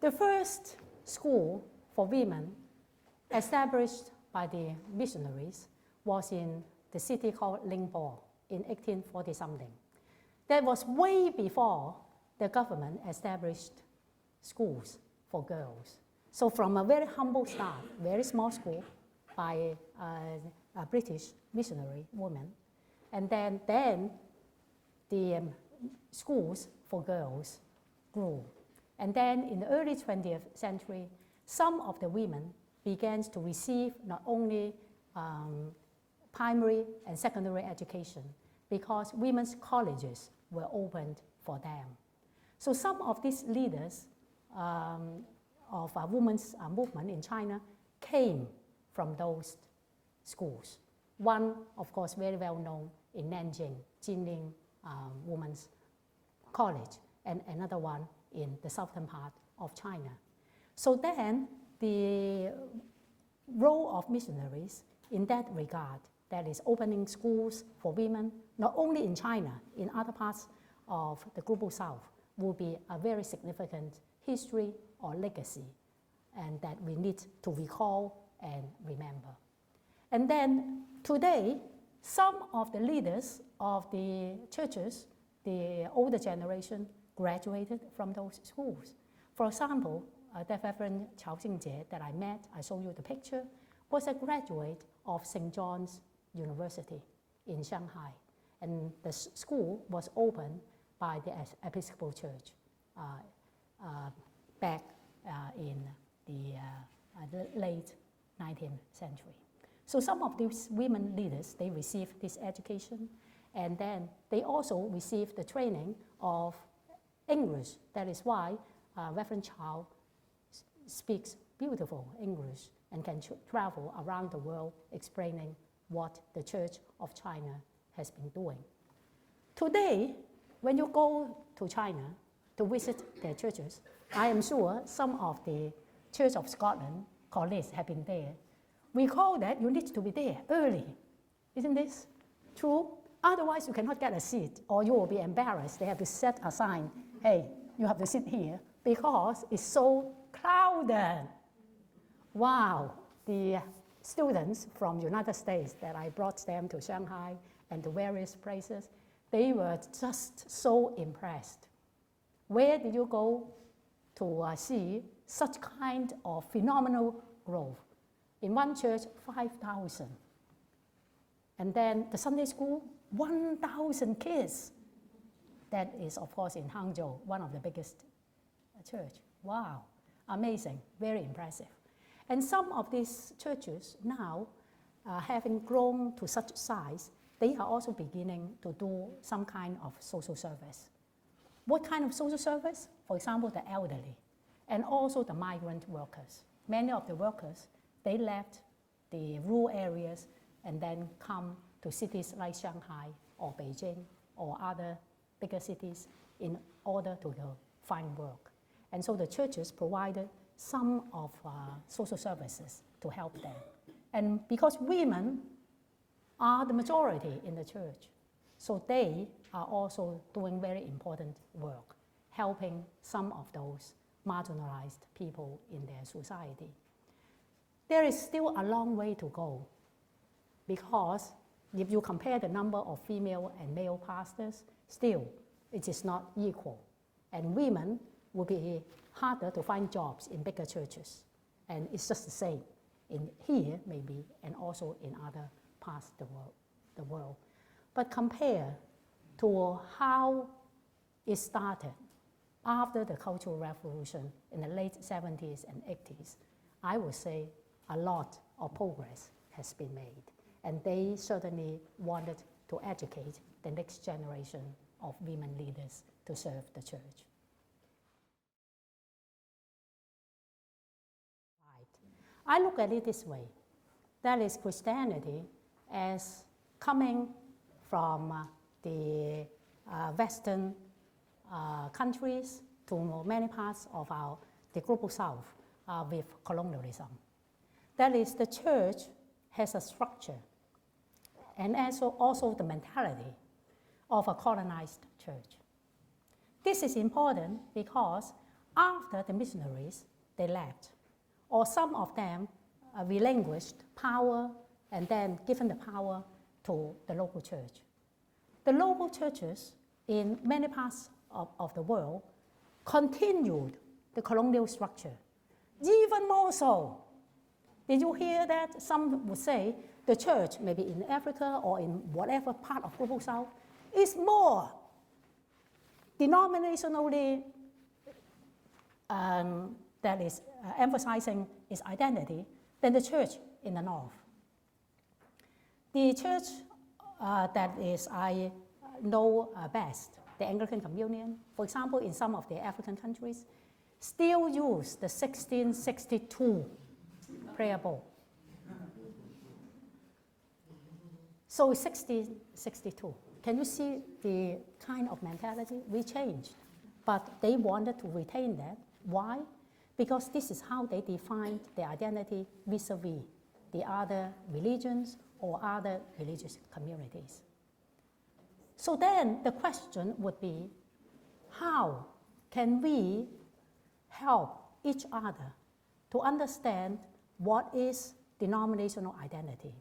The first school for women established by the missionaries was in the city called Ningbo in 1840-something. That was way before the government established schools for girls. So from a very humble start, very small school by a British missionary woman, and then the schools for girls grew. And then in the early 20th century, some of the women began to receive not only primary and secondary education because women's colleges were opened for them. So some of these leaders of a women's movement in China came from those schools. One, of course, very well known in Nanjing, Jinling Women's College, and another one in the southern part of China. So then the role of missionaries in that regard, that is opening schools for women, not only in China, in other parts of the global south, will be a very significant history or legacy, and that we need to recall and remember. And then today, some of the leaders of the churches, the older generation, graduated from those schools. For example, that Reverend Chao Xingjie that I met, I showed you the picture, was a graduate of St. John's University in Shanghai. And the school was opened by the Episcopal Church back in the late 19th century. So some of these women leaders, they received this education, and then they also received the training of English. That is why Reverend Chao speaks beautiful English and can travel around the world explaining what the Church of China has been doing. Today, when you go to China to visit their churches, I am sure some of the Church of Scotland colleagues have been there. We call that you need to be there early. Isn't this true? Otherwise, you cannot get a seat, or you will be embarrassed. They have to set a sign, hey, you have to sit here, because it's so crowded. Wow, the students from United States that I brought them to Shanghai and to various places, they were just so impressed. Where did you go to see such kind of phenomenal growth? In one church, 5,000. And then the Sunday school, 1,000 kids. That is, of course, in Hangzhou, one of the biggest church. Wow, amazing, very impressive. And some of these churches now, having grown to such size, they are also beginning to do some kind of social service. What kind of social service? For example, the elderly, and also the migrant workers. Many of the workers, they left the rural areas and then come to cities like Shanghai or Beijing or other bigger cities in order to find work. And so the churches provided some of social services to help them. And because women are the majority in the church, so they are also doing very important work, helping some of those marginalized people in their society. There is still a long way to go, because if you compare the number of female and male pastors, still it is not equal. And women will be harder to find jobs in bigger churches. And it's just the same in here maybe, and also in other parts of the world. But compare to how it started after the Cultural Revolution in the late 70s and 80s, I would say a lot of progress has been made. And they certainly wanted to educate the next generation of women leaders to serve the church. I look at it this way. That is Christianity as coming from the Western countries to many parts of the global South with colonialism. That is, the church has a structure and also the mentality of a colonized church. This is important because after the missionaries, they left, or some of them relinquished power and then given the power to the local church. The local churches in many parts of the world continued the colonial structure, even more so. Did you hear that? Some would say the church, maybe in Africa or in whatever part of global South, is more denominationally that is emphasizing its identity than the church in the North. The church that is I know best, the Anglican Communion, for example, in some of the African countries, still use the 1662 prayer book. So 1662. Can you see the kind of mentality? We changed, but they wanted to retain that. Why? Because this is how they defined their identity vis-a-vis the other religions or other religious communities. So then the question would be, how can we help each other to understand what is denominational identity?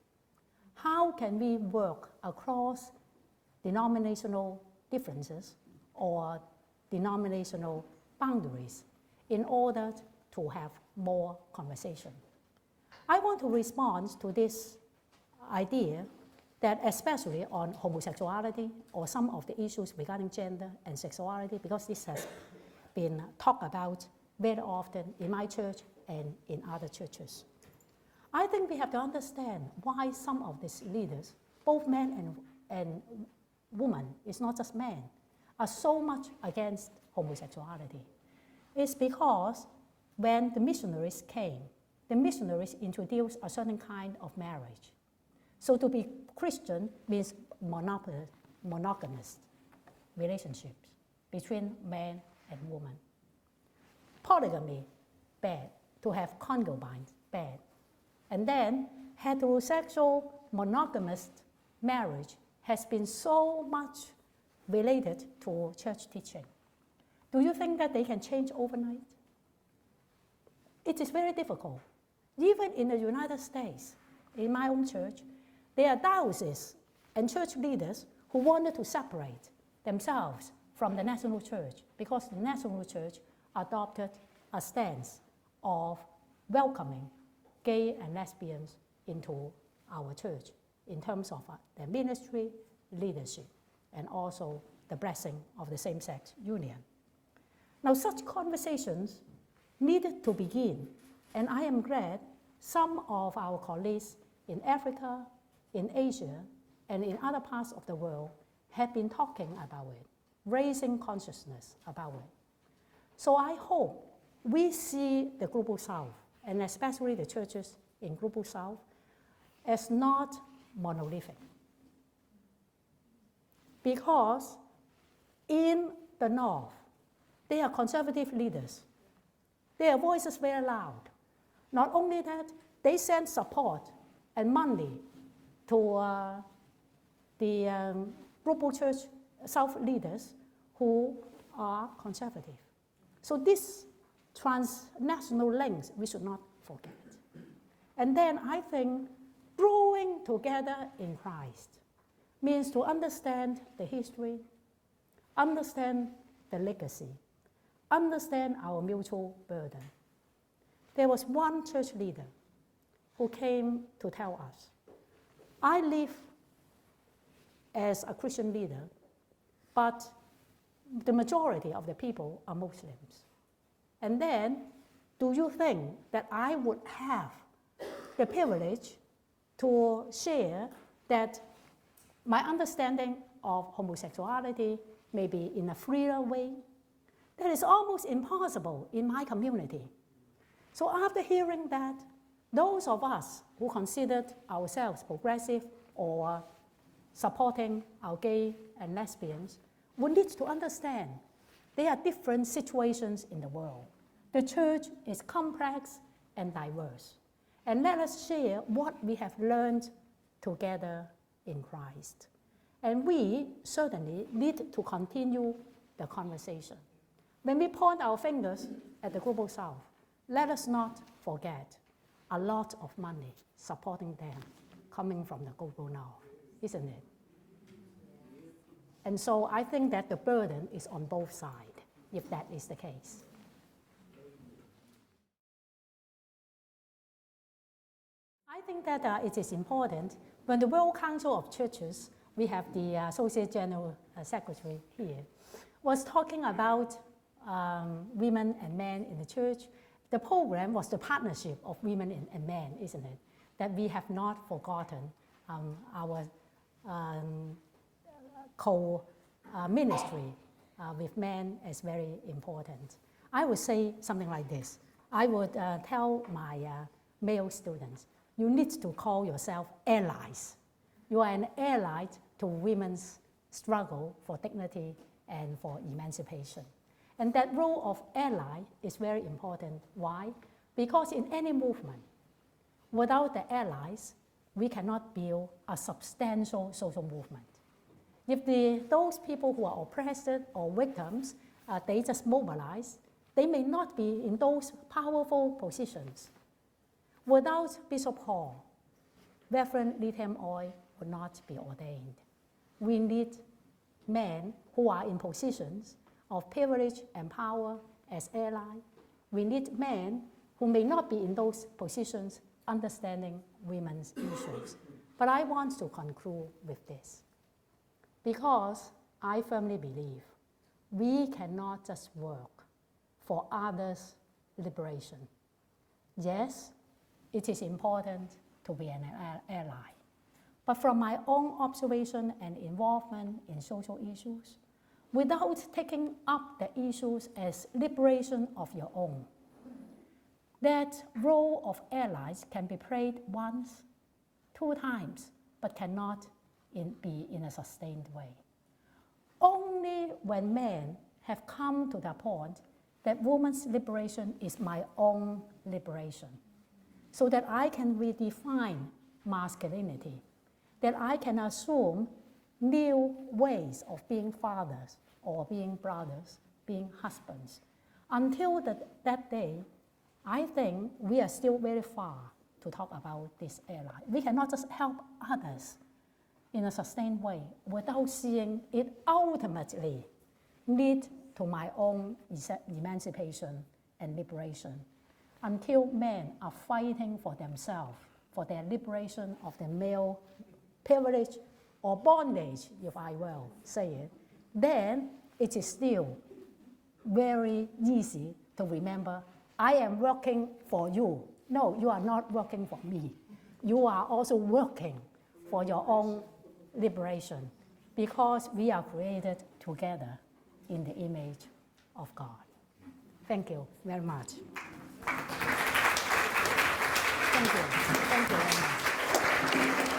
How can we work across denominational differences or denominational boundaries in order to have more conversation? I want to respond to this idea that especially on homosexuality or some of the issues regarding gender and sexuality, because this has been talked about very often in my church and in other churches. I think we have to understand why some of these leaders, both men and women, it's not just men, are so much against homosexuality. It's because when the missionaries came, the missionaries introduced a certain kind of marriage. So to be Christian means monogamous relationships between man and woman. Polygamy, bad. To have concubines, bad. And then heterosexual monogamous marriage has been so much related to church teaching. Do you think that they can change overnight? It is very difficult. Even in the United States, in my own church, there are dioceses and church leaders who wanted to separate themselves from the national church because the national church adopted a stance of welcoming gay and lesbians into our church in terms of their ministry, leadership, and also the blessing of the same-sex union. Now, such conversations needed to begin, and I am glad some of our colleagues in Africa, in Asia, and in other parts of the world have been talking about it, raising consciousness about it. So I hope we see the Global South, and especially the churches in Global South, as not monolithic. Because in the North, They are conservative leaders. Their voices very loud. Not only that, they send support and money to the global church South leaders who are conservative. So this transnational links we should not forget. And then I think growing together in Christ means to understand the history, understand the legacy, understand our mutual burden. There was one church leader who came to tell us, I live as a Christian leader, but the majority of the people are Muslims. And then, do you think that I would have the privilege to share that my understanding of homosexuality may be in a freer way? That is almost impossible in my community. So after hearing that, those of us who considered ourselves progressive or supporting our gay and lesbians would need to understand there are different situations in the world. The church is complex and diverse. And let us share what we have learned together in Christ. And we certainly need to continue the conversation. When we point our fingers at the Global South, let us not forget a lot of money supporting them coming from the Global North, isn't it? And so I think that the burden is on both sides, if that is the case. I think that it is important when the World Council of Churches, we have the Associate General Secretary here, was talking about women and men in the church. The program was the partnership of women and men, isn't it? That we have not forgotten our co-ministry with men is very important. I would say something like this. I would tell my male students, you need to call yourself allies. You are an ally to women's struggle for dignity and for emancipation. And that role of ally is very important. Why? Because in any movement, without the allies, we cannot build a substantial social movement. If those people who are oppressed or victims, they just mobilize, they may not be in those powerful positions. Without Bishop Hall, Reverend Lithium Oil would not be ordained. We need men who are in positions of privilege and power as allies. We need men who may not be in those positions understanding women's issues. But I want to conclude with this, because I firmly believe we cannot just work for others' liberation. Yes, it is important to be an ally. But from my own observation and involvement in social issues, without taking up the issues as liberation of your own, that role of allies can be played once, 2 times, but cannot be in a sustained way. Only when men have come to the point that women's liberation is my own liberation, so that I can redefine masculinity, that I can assume new ways of being fathers or being brothers, being husbands. Until that day, I think we are still very far to talk about this ally. We cannot just help others in a sustained way without seeing it ultimately lead to my own emancipation and liberation. Until men are fighting for themselves, for their liberation of the male privilege or bondage, if I will say it, then it is still very easy to remember, I am working for you. No, you are not working for me. You are also working for your own liberation, because we are created together in the image of God. Thank you very much. Thank you. Thank you very much.